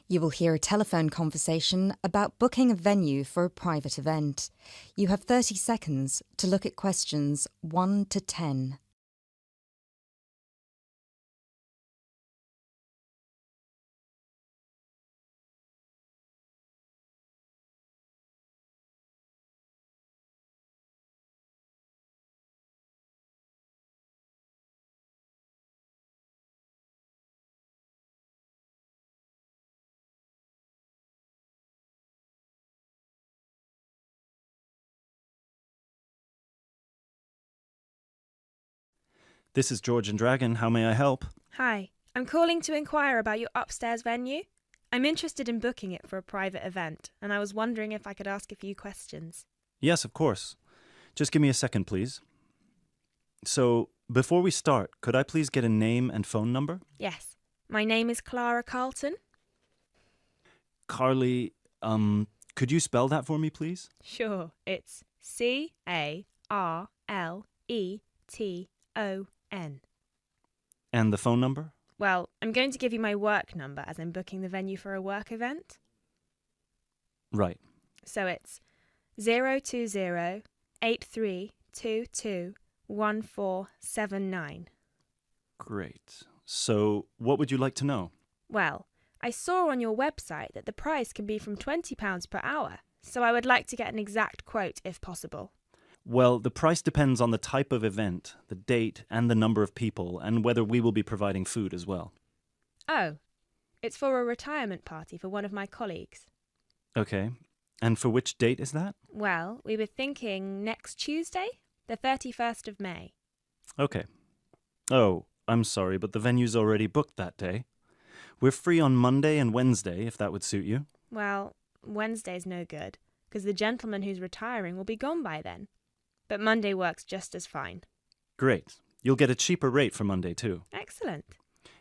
You will hear a telephone conversation about booking a venue for a private event. You have 30 seconds to look at questions 1 to 10. This is George and Dragon. How may I help? Hi, I'm calling to inquire about your upstairs venue. I'm interested in booking it for a private event, and I was wondering if I could ask a few questions. Yes, of course. Just give me a second, please. So, before we start, could I please get a name and phone number? Yes, my name is Clara Carlton. Carly, could you spell that for me, please? Sure, it's Carleton. And the phone number? Well, I'm going to give you my work number as I'm booking the venue for a work event. Right. So it's 020-8322-1479. Great. So, what would you like to know? Well, I saw on your website that the price can be from £20 per hour, so I would like to get an exact quote if possible. Well, the price depends on the type of event, the date, and the number of people, and whether we will be providing food as well. Oh, it's for a retirement party for one of my colleagues. Okay. And for which date is that? Well, we were thinking next Tuesday, the 31st of May. Okay. Oh, I'm sorry, but the venue's already booked that day. We're free on Monday and Wednesday, if that would suit you. Well, Wednesday's no good, because the gentleman who's retiring will be gone by then. But Monday works just as fine. Great. You'll get a cheaper rate for Monday, too. Excellent.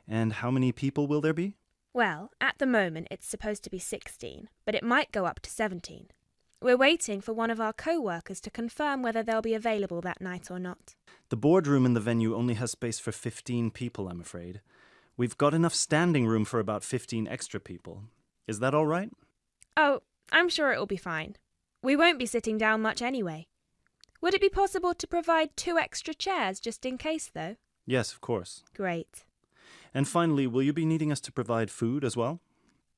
And how many people will there be? Well, at the moment it's supposed to be 16, but it might go up to 17. We're waiting for one of our co-workers to confirm whether they'll be available that night or not. The boardroom in the venue only has space for 15 people, I'm afraid. We've got enough standing room for about 15 extra people. Is that all right? Oh, I'm sure it'll be fine. We won't be sitting down much anyway. Would it be possible to provide 2 extra chairs just in case, though? Yes, of course. Great. And finally, will you be needing us to provide food as well?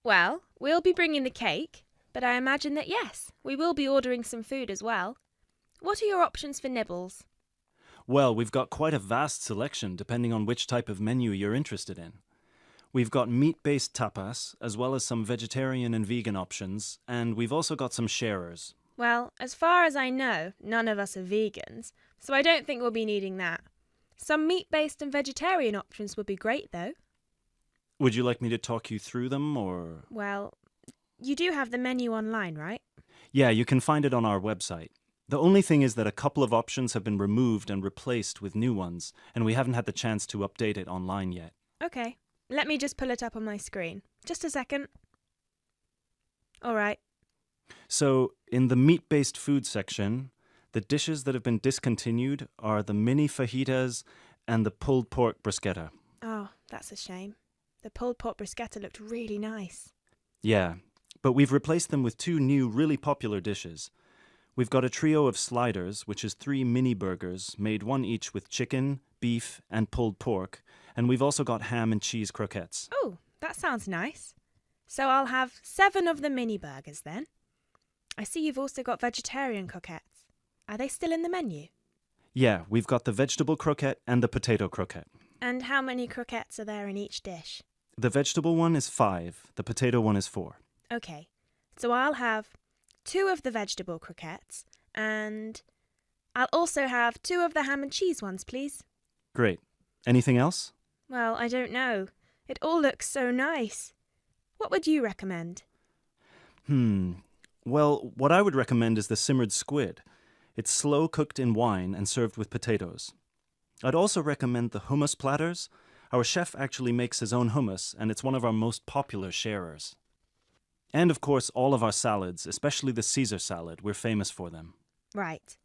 Well, we'll be bringing the cake, but I imagine that yes, we will be ordering some food as well. What are your options for nibbles? Well, we've got quite a vast selection depending on which type of menu you're interested in. We've got meat-based tapas, as well as some vegetarian and vegan options, and we've also got some sharers. Well, as far as I know, none of us are vegans, so I don't think we'll be needing that. Some meat-based and vegetarian options would be great, though. Would you like me to talk you through them, or...? Well, you do have the menu online, right? Yeah, you can find it on our website. The only thing is that a couple of options have been removed and replaced with new ones, and we haven't had the chance to update it online yet. Okay, let me just pull it up on my screen. Just a second. All right. So, in the meat-based food section, the dishes that have been discontinued are the mini fajitas and the pulled pork bruschetta. Oh, that's a shame. The pulled pork bruschetta looked really nice. Yeah, but we've replaced them with 2 new really popular dishes. We've got a trio of sliders, which is 3 mini burgers, made one each with chicken, beef, and pulled pork, and we've also got ham and cheese croquettes. Oh, that sounds nice. So I'll have 7 of the mini burgers then. I see you've also got vegetarian croquettes. Are they still in the menu? Yeah, we've got the vegetable croquette and the potato croquette. And how many croquettes are there in each dish? The vegetable one is 5, the potato one is 4. Okay, so I'll have 2 of the vegetable croquettes, and I'll also have 2 of the ham and cheese ones, please. Great. Anything else? Well, I don't know. It all looks so nice. What would you recommend? Well, what I would recommend is the simmered squid. It's slow cooked in wine and served with potatoes. I'd also recommend the hummus platters. Our chef actually makes his own hummus, and it's one of our most popular sharers. And of course, all of our salads, especially the Caesar salad, we're famous for them. Right.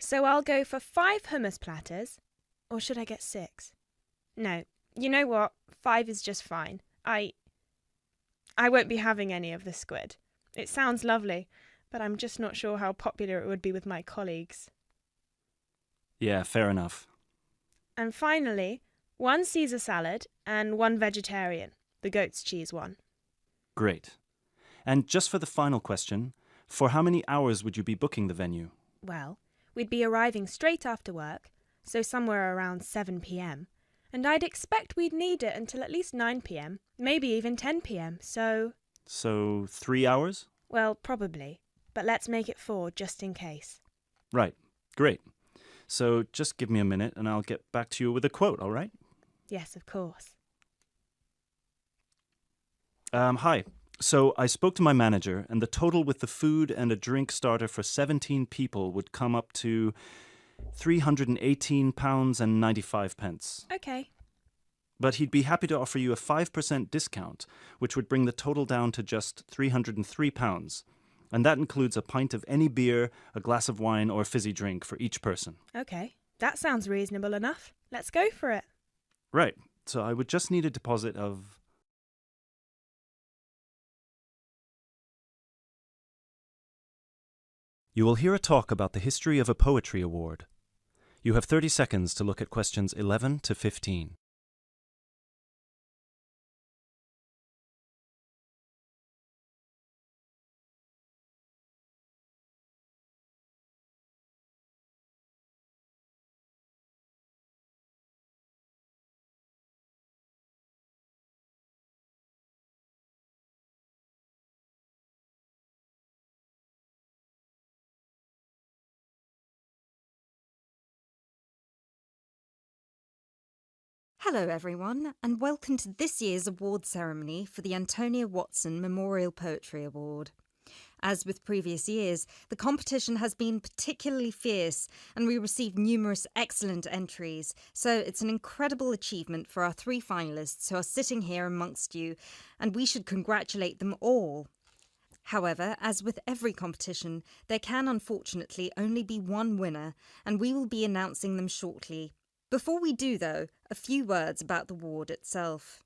So I'll go for 5 hummus platters, or should I get 6? No, you know what? 5 is just fine. I won't be having any of the squid. It sounds lovely, but I'm just not sure how popular it would be with my colleagues. Yeah, fair enough. And finally, 1 Caesar salad and 1 vegetarian, the goat's cheese one. Great. And just for the final question, for how many hours would you be booking the venue? Well, we'd be arriving straight after work, so somewhere around 7 p.m. And I'd expect we'd need it until at least 9 p.m, maybe even 10 p.m, so... So 3 hours? Well, probably. But let's make it 4 just in case. Right. Great. So just give me a minute and I'll get back to you with a quote, all right? Yes, of course. Hi. So I spoke to my manager, and the total with the food and a drink starter for 17 people would come up to £318.95. Okay. But he'd be happy to offer you a 5% discount, which would bring the total down to just £303. And that includes a pint of any beer, a glass of wine, or fizzy drink for each person. Okay. That sounds reasonable enough. Let's go for it. Right. So I would just need a deposit of... You will hear a talk about the history of a poetry award. You have 30 seconds to look at questions 11 to 15. Hello, everyone, and welcome to this year's award ceremony for the Antonia Watson Memorial Poetry Award. As with previous years, the competition has been particularly fierce, and we received numerous excellent entries, so it's an incredible achievement for our 3 finalists who are sitting here amongst you, and we should congratulate them all. However, as with every competition, there can unfortunately only be one winner, and we will be announcing them shortly. Before we do, though, a few words about the award itself.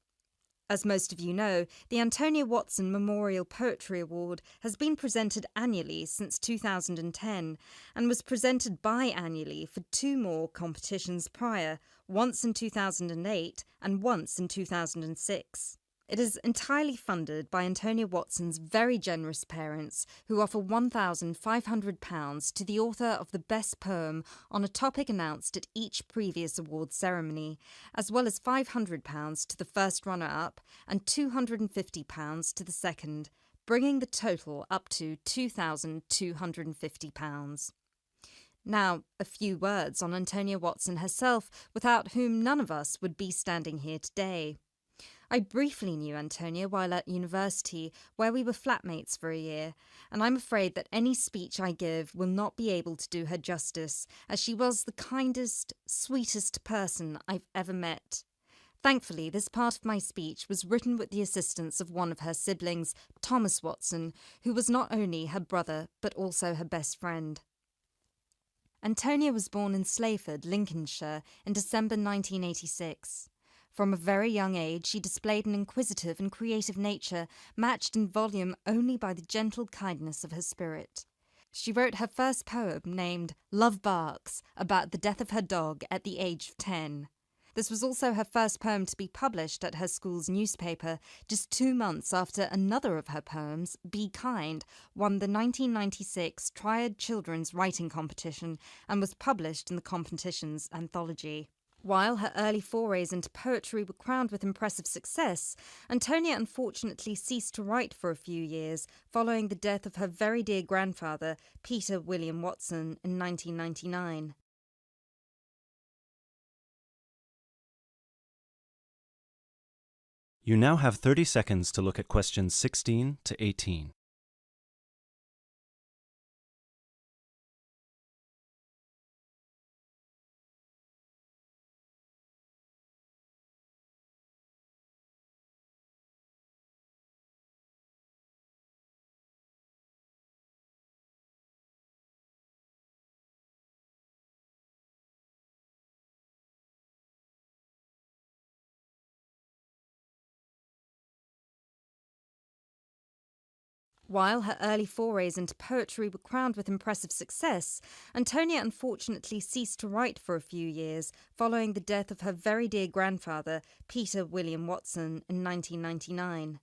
As most of you know, the Antonia Watson Memorial Poetry Award has been presented annually since 2010 and was presented biannually for 2 more competitions prior, once in 2008 and once in 2006. It is entirely funded by Antonia Watson's very generous parents, who offer £1,500 to the author of the best poem on a topic announced at each previous award ceremony, as well as £500 to the first runner-up and £250 to the second, bringing the total up to £2,250. Now, a few words on Antonia Watson herself, without whom none of us would be standing here today. I briefly knew Antonia while at university, where we were flatmates for a year, and I'm afraid that any speech I give will not be able to do her justice, as she was the kindest, sweetest person I've ever met. Thankfully, this part of my speech was written with the assistance of one of her siblings, Thomas Watson, who was not only her brother, but also her best friend. Antonia was born in Slayford, Lincolnshire, in December 1986. From a very young age, she displayed an inquisitive and creative nature, matched in volume only by the gentle kindness of her spirit. She wrote her first poem, named Love Barks, about the death of her dog at the age of 10. This was also her first poem to be published at her school's newspaper, just 2 months after another of her poems, Be Kind, won the 1996 Triad Children's Writing Competition and was published in the competition's anthology. While her early forays into poetry were crowned with impressive success, Antonia unfortunately ceased to write for a few years, following the death of her very dear grandfather, Peter William Watson, in 1999. You now have 30 seconds to look at questions 16 to 18. While her early forays into poetry were crowned with impressive success, Antonia unfortunately ceased to write for a few years following the death of her very dear grandfather, Peter William Watson, in 1999.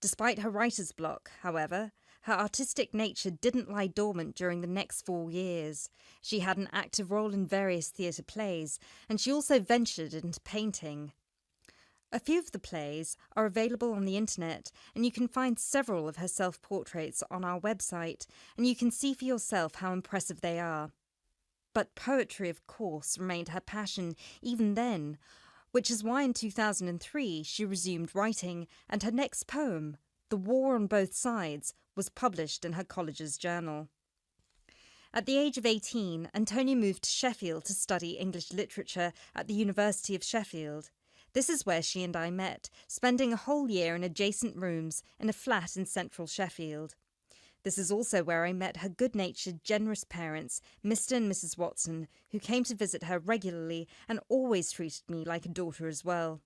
Despite her writer's block, however, her artistic nature didn't lie dormant during the next 4 years. She had an active role in various theatre plays, and she also ventured into painting. A few of the plays are available on the internet, and you can find several of her self-portraits on our website, and you can see for yourself how impressive they are. But poetry, of course, remained her passion even then, which is why in 2003 she resumed writing, and her next poem, The War on Both Sides, was published in her college's journal. At the age of 18, Antonia moved to Sheffield to study English literature at the University of Sheffield. This is where she and I met, spending a whole year in adjacent rooms in a flat in central Sheffield. This is also where I met her good-natured, generous parents, Mr. and Mrs. Watson, who came to visit her regularly and always treated me like a daughter as well.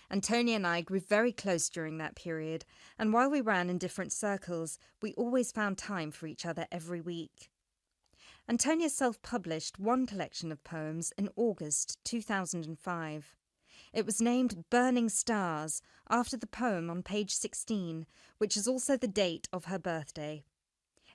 Antonia and I grew very close during that period, and while we ran in different circles, we always found time for each other every week. Antonia self-published one collection of poems in August 2005. It was named Burning Stars, after the poem on page 16, which is also the date of her birthday.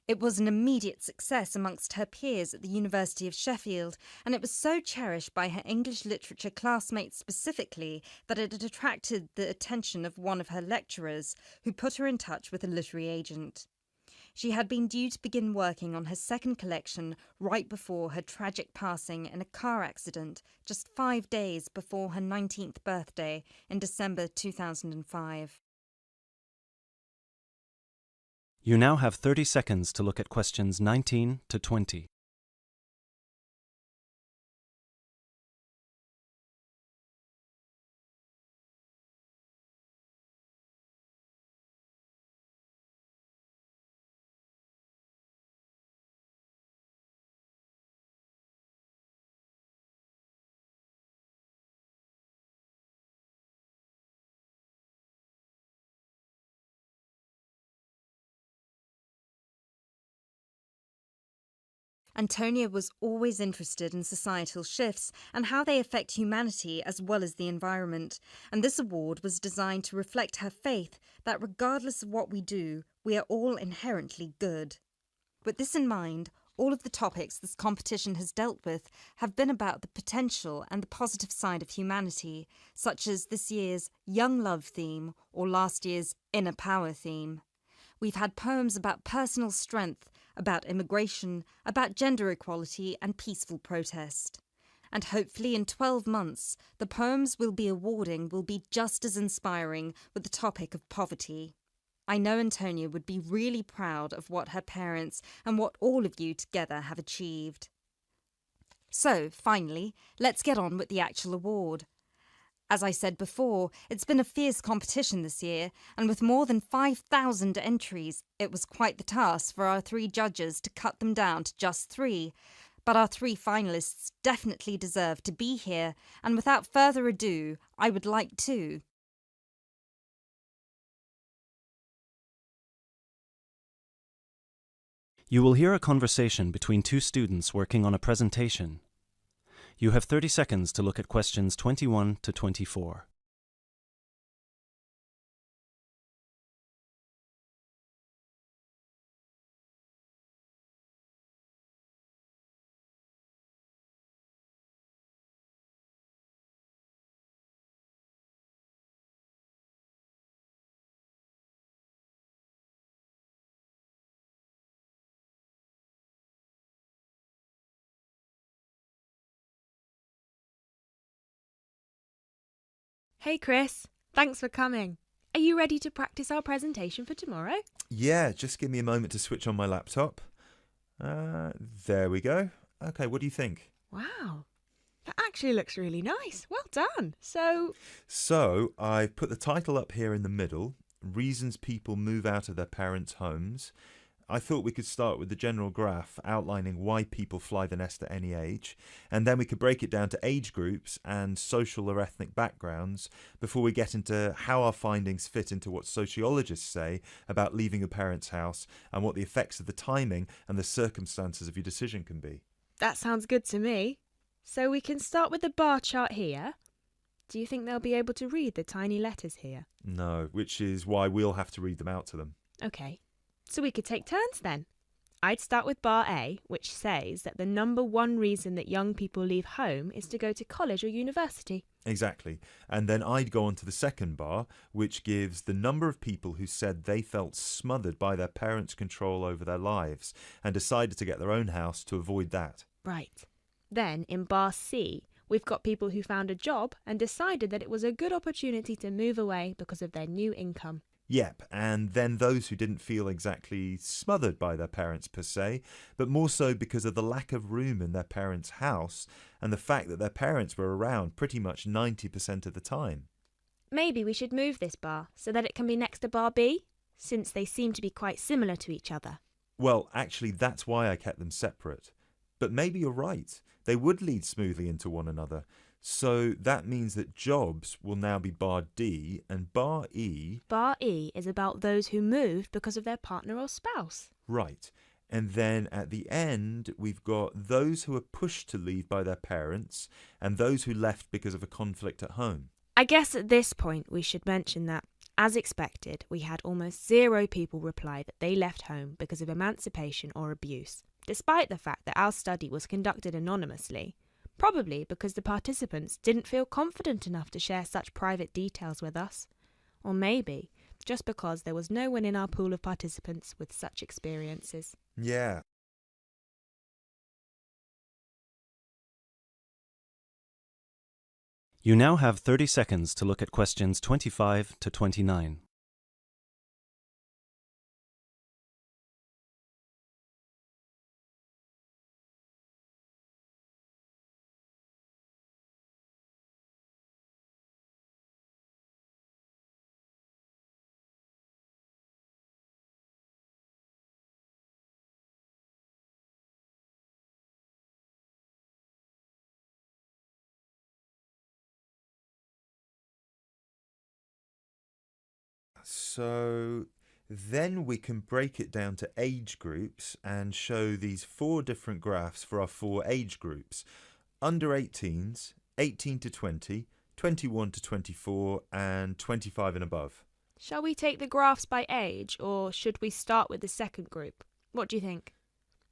It was an immediate success amongst her peers at the University of Sheffield, and it was so cherished by her English literature classmates specifically that it had attracted the attention of one of her lecturers, who put her in touch with a literary agent. She had been due to begin working on her second collection right before her tragic passing in a car accident just 5 days before her 19th birthday in December 2005. You now have 30 seconds to look at questions 19 to 20. Antonia was always interested in societal shifts and how they affect humanity as well as the environment, and this award was designed to reflect her faith that regardless of what we do, we are all inherently good. With this in mind, all of the topics this competition has dealt with have been about the potential and the positive side of humanity, such as this year's Young Love theme or last year's Inner Power theme. We've had poems about personal strength, about immigration, about gender equality and peaceful protest. And hopefully in 12 months, the poems we'll be awarding will be just as inspiring with the topic of poverty. I know Antonia would be really proud of what her parents and what all of you together have achieved. So, finally, let's get on with the actual award. As I said before, it's been a fierce competition this year, and with more than 5,000 entries, it was quite the task for our 3 judges to cut them down to just 3. But our 3 finalists definitely deserve to be here, and without further ado, I would like to. You will hear a conversation between 2 students working on a presentation. You have 30 seconds to look at questions 21 to 24. Hey Chris, thanks for coming. Are you ready to practice our presentation for tomorrow? Yeah, just give me a moment to switch on my laptop. There we go. Okay, what do you think? Wow, that actually looks really nice. Well done. So I've put the title up here in the middle, Reasons People Move Out of Their Parents' Homes. I thought we could start with the general graph outlining why people fly the nest at any age, and then we could break it down to age groups and social or ethnic backgrounds before we get into how our findings fit into what sociologists say about leaving your parents' house and what the effects of the timing and the circumstances of your decision can be. That sounds good to me. So we can start with the bar chart here. Do you think they'll be able to read the tiny letters here? No, which is why we'll have to read them out to them. Okay, so we could take turns then. I'd start with bar A, which says that the number one reason that young people leave home is to go to college or university. Exactly. And then I'd go on to the second bar, which gives the number of people who said they felt smothered by their parents' control over their lives and decided to get their own house to avoid that. Right. Then in bar C, we've got people who found a job and decided that it was a good opportunity to move away because of their new income. Yep, and then those who didn't feel exactly smothered by their parents per se, but more so because of the lack of room in their parents' house and the fact that their parents were around pretty much 90% of the time. Maybe we should move this bar so that it can be next to bar B, since they seem to be quite similar to each other. Well, actually, that's why I kept them separate. But maybe you're right. They would lead smoothly into one another. So that means that jobs will now be bar D and bar E. Bar E is about those who moved because of their partner or spouse. Right. And then at the end, we've got those who are pushed to leave by their parents and those who left because of a conflict at home. I guess at this point we should mention that, as expected, we had almost 0 people reply that they left home because of emancipation or abuse, despite the fact that our study was conducted anonymously. Probably because the participants didn't feel confident enough to share such private details with us. Or maybe just because there was no one in our pool of participants with such experiences. Yeah. You now have 30 seconds to look at questions 25 to 29. So then we can break it down to age groups and show these 4 different graphs for our 4 age groups. Under 18s, 18 to 20, 21 to 24 and 25 and above. Shall we take the graphs by age, or should we start with the second group? What do you think?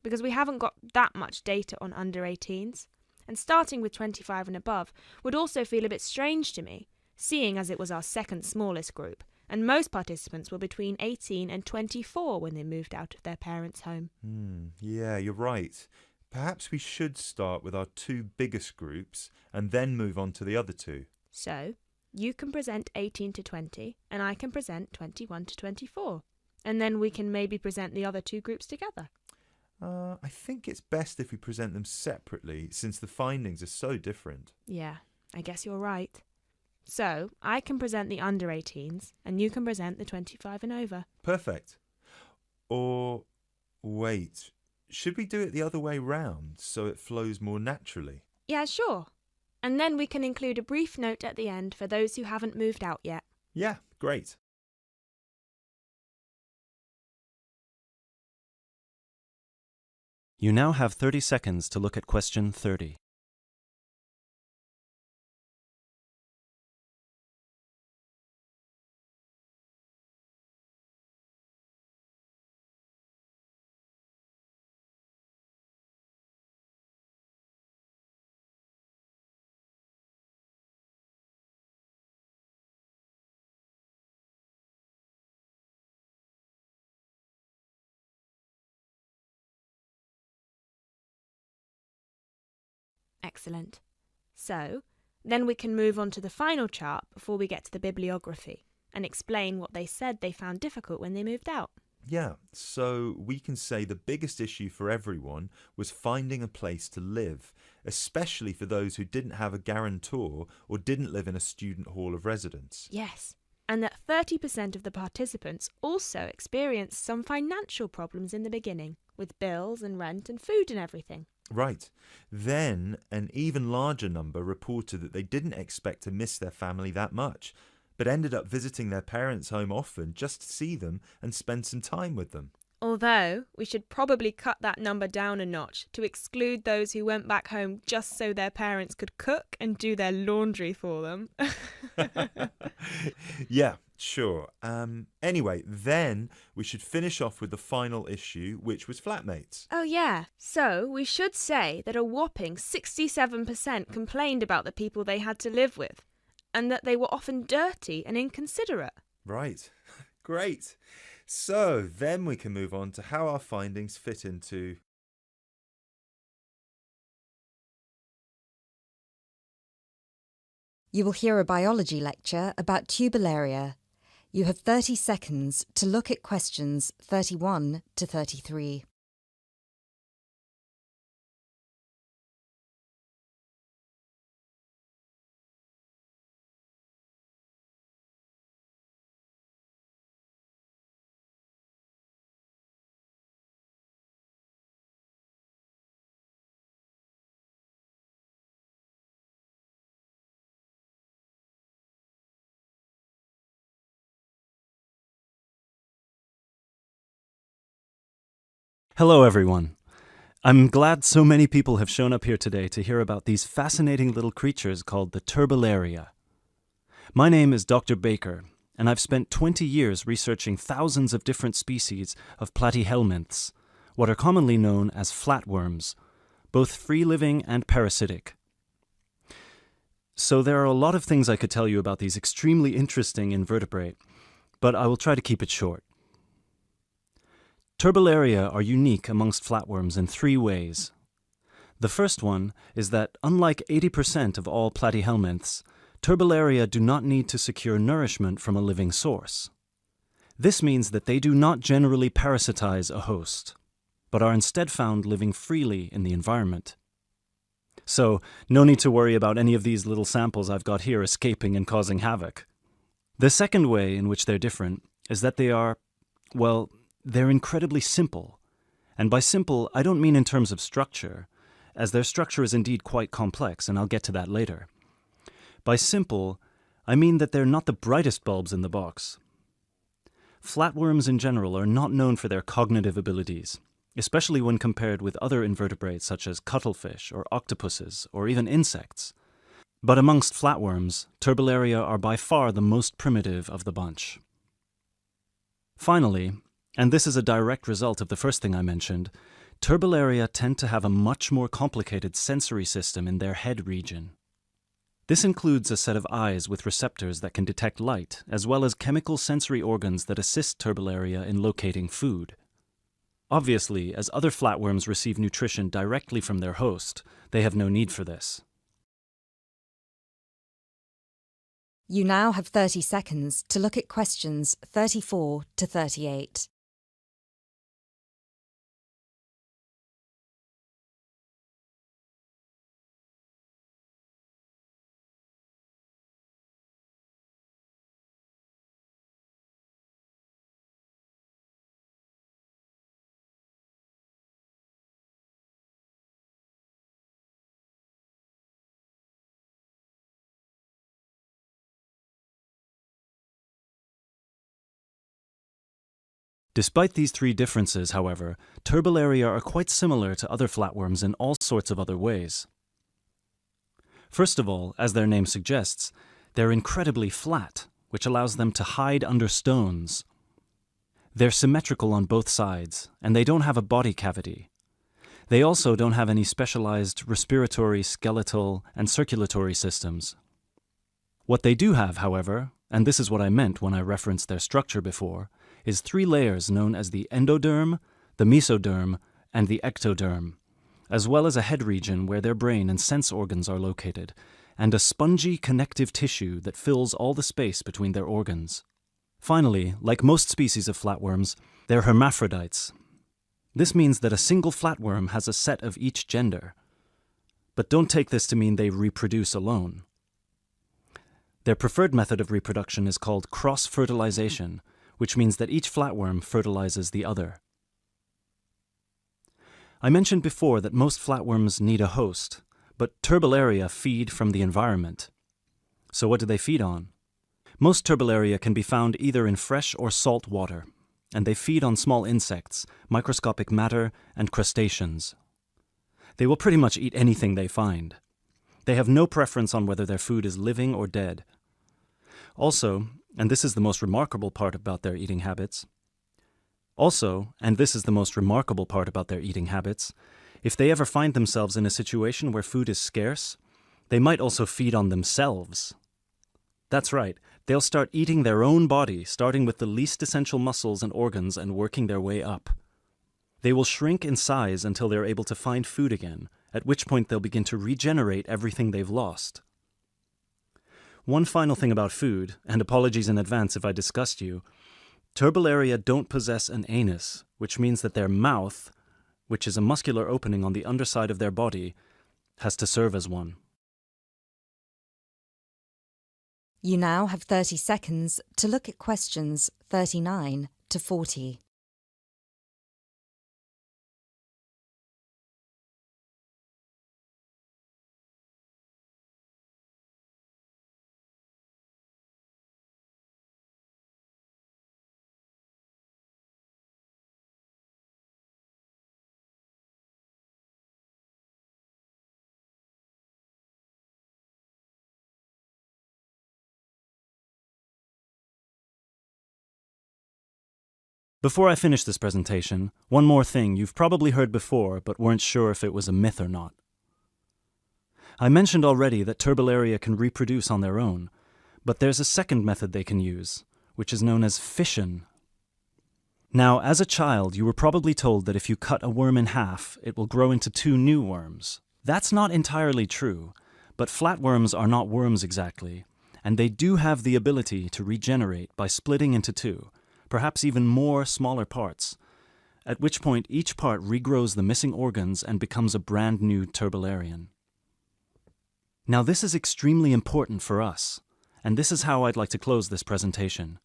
Because we haven't got that much data on under 18s, and starting with 25 and above would also feel a bit strange to me, seeing as it was our second smallest group, and most participants were between 18 and 24 when they moved out of their parents' home. Yeah, you're right. Perhaps we should start with our 2 biggest groups and then move on to the other 2. So, you can present 18 to 20, and I can present 21 to 24. And then we can maybe present the other 2 groups together. I think it's best if we present them separately, since the findings are so different. Yeah, I guess you're right. So, I can present the under 18s, and you can present the 25 and over. Perfect. Or, wait, should we do it the other way round so it flows more naturally? Yeah, sure. And then we can include a brief note at the end for those who haven't moved out yet. Yeah, great. You now have 30 seconds to look at question 30. Excellent. So, then we can move on to the final chart before we get to the bibliography and explain what they said they found difficult when they moved out. Yeah, so we can say the biggest issue for everyone was finding a place to live, especially for those who didn't have a guarantor or didn't live in a student hall of residence. Yes. and that 30% of the participants also experienced some financial problems in the beginning, with bills and rent and food and everything. Right. Then an even larger number reported that they didn't expect to miss their family that much, but ended up visiting their parents' home often just to see them and spend some time with them. Although, we should probably cut that number down a notch to exclude those who went back home just so their parents could cook and do their laundry for them. Yeah, sure. Anyway, then we should finish off with the final issue, which was flatmates. Oh yeah, so we should say that a whopping 67% complained about the people they had to live with, and that they were often dirty and inconsiderate. Right. Great. So then we can move on to how our findings fit into... You will hear a biology lecture about tuberlaria. You have 30 seconds to look at questions 31 to 33. Hello, everyone. I'm glad so many people have shown up here today to hear about these fascinating little creatures called the turbolaria. My name is Dr. Baker, and I've spent 20 years researching thousands of different species of platyhelminths, what are commonly known as flatworms, both free-living and parasitic. So there are a lot of things I could tell you about these extremely interesting invertebrate, but I will try to keep it short. Turbolaria are unique amongst flatworms in three ways. The first one is that, unlike 80% of all platyhelminths, turbolaria do not need to secure nourishment from a living source. This means that they do not generally parasitize a host, but are instead found living freely in the environment. So, no need to worry about any of these little samples I've got here escaping and causing havoc. The second way in which they're different is that they are, well, they're incredibly simple. And by simple, I don't mean in terms of structure, as their structure is indeed quite complex, and I'll get to that later. By simple, I mean that they're not the brightest bulbs in the box. Flatworms in general are not known for their cognitive abilities, especially when compared with other invertebrates such as cuttlefish or octopuses or even insects. But amongst flatworms, turbolaria are by far the most primitive of the bunch. Finally, and this is a direct result of the first thing I mentioned, turbolaria tend to have a much more complicated sensory system in their head region. This includes a set of eyes with receptors that can detect light, as well as chemical sensory organs that assist turbolaria in locating food. Obviously, as other flatworms receive nutrition directly from their host, they have no need for this. You now have 30 seconds to look at questions 34 to 38. Despite these three differences, however, turbolaria are quite similar to other flatworms in all sorts of other ways. First of all, as their name suggests, they're incredibly flat, which allows them to hide under stones. They're symmetrical on both sides, and they don't have a body cavity. They also don't have any specialized respiratory, skeletal, and circulatory systems. What they do have, however, and this is what I meant when I referenced their structure before, is three layers known as the endoderm, the mesoderm, and the ectoderm, as well as a head region where their brain and sense organs are located, and a spongy connective tissue that fills all the space between their organs. Finally, like most species of flatworms, they're hermaphrodites. This means that a single flatworm has a set of each gender. But don't take this to mean they reproduce alone. Their preferred method of reproduction is called cross-fertilization, which means that each flatworm fertilizes the other. I mentioned before that most flatworms need a host, but Turbellaria feed from the environment. So what do they feed on? Most Turbellaria can be found either in fresh or salt water, and they feed on small insects, microscopic matter, and crustaceans. They will pretty much eat anything they find. They have no preference on whether their food is living or dead. Also, and this is the most remarkable part about their eating habits, if they ever find themselves in a situation where food is scarce, they might also feed on themselves. That's right, they'll start eating their own body, starting with the least essential muscles and organs and working their way up. They will shrink in size until they're able to find food again, at which point they'll begin to regenerate everything they've lost. One final thing about food, and apologies in advance if I disgust you, Turbellaria don't possess an anus, which means that their mouth, which is a muscular opening on the underside of their body, has to serve as one. You now have 30 seconds to look at questions 39 to 40. Before I finish this presentation, one more thing you've probably heard before but weren't sure if it was a myth or not. I mentioned already that Turbellaria can reproduce on their own, but there's a second method they can use, which is known as fission. Now, as a child, you were probably told that if you cut a worm in half, it will grow into 2 new worms. That's not entirely true, but flatworms are not worms exactly, and they do have the ability to regenerate by splitting into 2, perhaps even more smaller parts, at which point each part regrows the missing organs and becomes a brand new Turbellarian. Now this is extremely important for us, and this is how I'd like to close this presentation.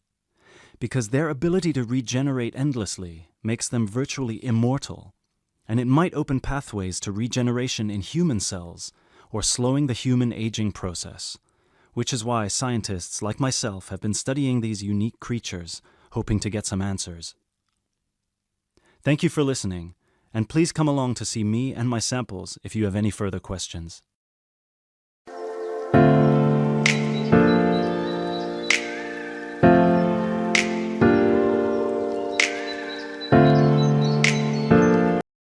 Because their ability to regenerate endlessly makes them virtually immortal, and it might open pathways to regeneration in human cells or slowing the human aging process, which is why scientists like myself have been studying these unique creatures, hoping to get some answers. Thank you for listening, and please come along to see me and my samples if you have any further questions.